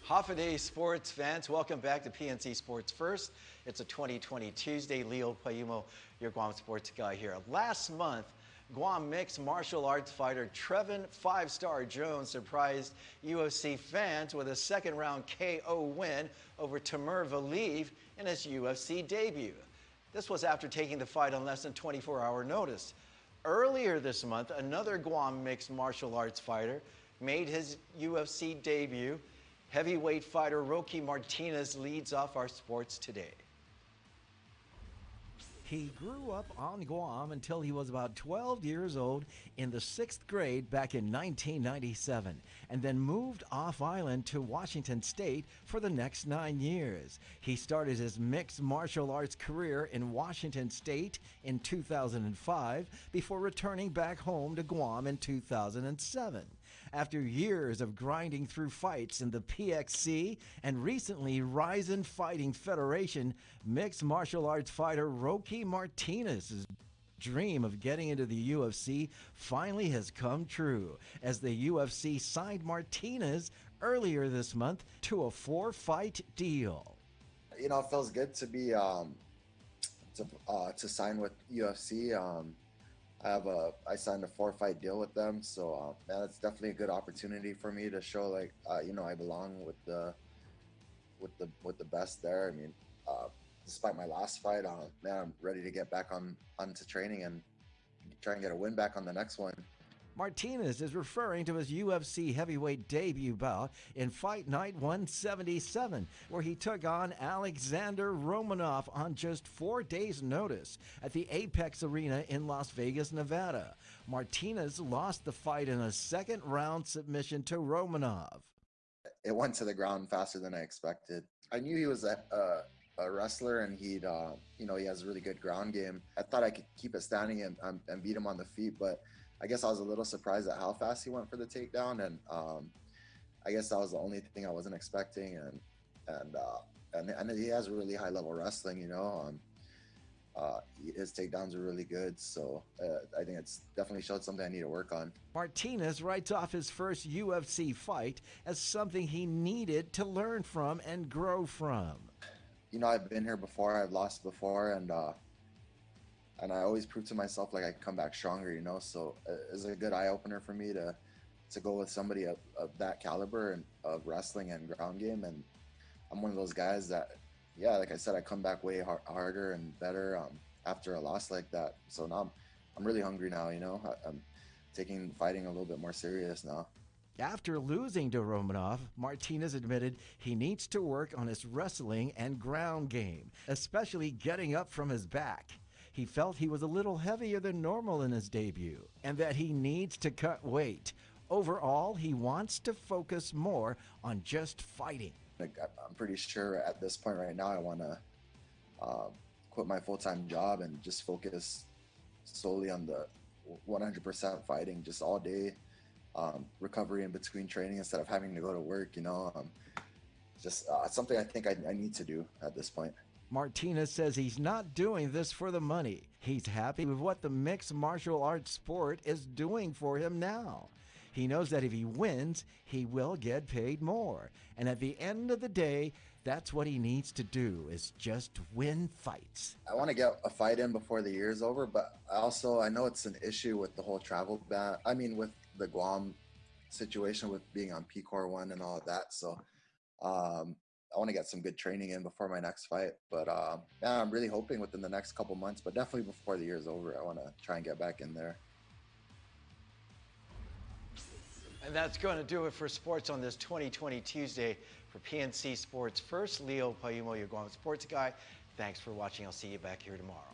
Hafa sports fans, welcome back to PNC Sports First. It's a 2020 Tuesday. Leo Payumo, your Guam sports guy here. Last month, Guam mixed martial arts fighter Trevin Five-Star Jones surprised UFC fans with a second-round KO win over Timur Valiev in his UFC debut. This was after taking the fight on less than 24-hour notice. Earlier this month, another Guam mixed martial arts fighter made his UFC debut. Heavyweight fighter Roque Martinez leads off our sports today. He grew up on Guam until he was about 12 years old in the 6th grade back in 1997, and then moved off island to Washington State for the next 9 years. He started his mixed martial arts career in Washington State in 2005 before returning back home to Guam in 2007. After years of grinding through fights in the PNC and recently RIZIN Fighting Federation, mixed martial arts fighter Roque Martinez's dream of getting into the UFC finally has come true, as the UFC signed Martinez earlier this month to a 4-fight deal. You know, it feels good to be to sign with UFC. I signed a 4-fight deal with them, so man, it's definitely a good opportunity for me to show, like, you know, I belong with the best there. I mean, despite my last fight, man, I'm ready to get back onto training and try and get a win back on the next one. Martinez is referring to his UFC heavyweight debut bout in Fight Night 177, where he took on Alexander Romanov on just 4 days' notice at the Apex Arena in Las Vegas, Nevada. Martinez lost the fight in a second-round submission to Romanov. It went to the ground faster than I expected. I knew he was a wrestler, and he'd, you know, he has a really good ground game. I thought I could keep it standing and beat him on the feet, but I guess I was a little surprised at how fast he went for the takedown, and I guess that was the only thing I wasn't expecting. And he has really high level wrestling, you know. His takedowns are really good, so I think it's definitely showed something I need to work on. Martinez writes off his first UFC fight as something he needed to learn from and grow from. You know, I've been here before, I've lost before, and I always prove to myself like I can come back stronger, you know. So it's a good eye opener for me to go with somebody of that caliber and of wrestling and ground game. And I'm one of those guys that, yeah, like I said, I come back way harder and better after a loss like that. So now I'm really hungry now, you know. I'm taking fighting a little bit more serious now. After losing to Romanov, Martinez admitted he needs to work on his wrestling and ground game, especially getting up from his back. He felt he was a little heavier than normal in his debut and that he needs to cut weight. Overall, he wants to focus more on just fighting. I'm pretty sure at this point right now I want to quit my full-time job and just focus solely on the 100% fighting, just all day, recovery in between training instead of having to go to work, you know. Just something I think I need to do at this point. Martinez says he's not doing this for the money. He's happy with what the mixed martial arts sport is doing for him now. He knows that if he wins, he will get paid more. And at the end of the day, that's what he needs to do, is just win fights. I want to get a fight in before the year's over, but also I know it's an issue with the whole travel ban. I mean, with the Guam situation with being on PCOR 1 and all of that. So I want to get some good training in before my next fight. But yeah, I'm really hoping within the next couple months, but definitely before the year's over, I want to try and get back in there. And that's going to do it for sports on this 2020 Tuesday. For PNC Sports First, Leo Payumo, your Guam sports guy. Thanks for watching. I'll see you back here tomorrow.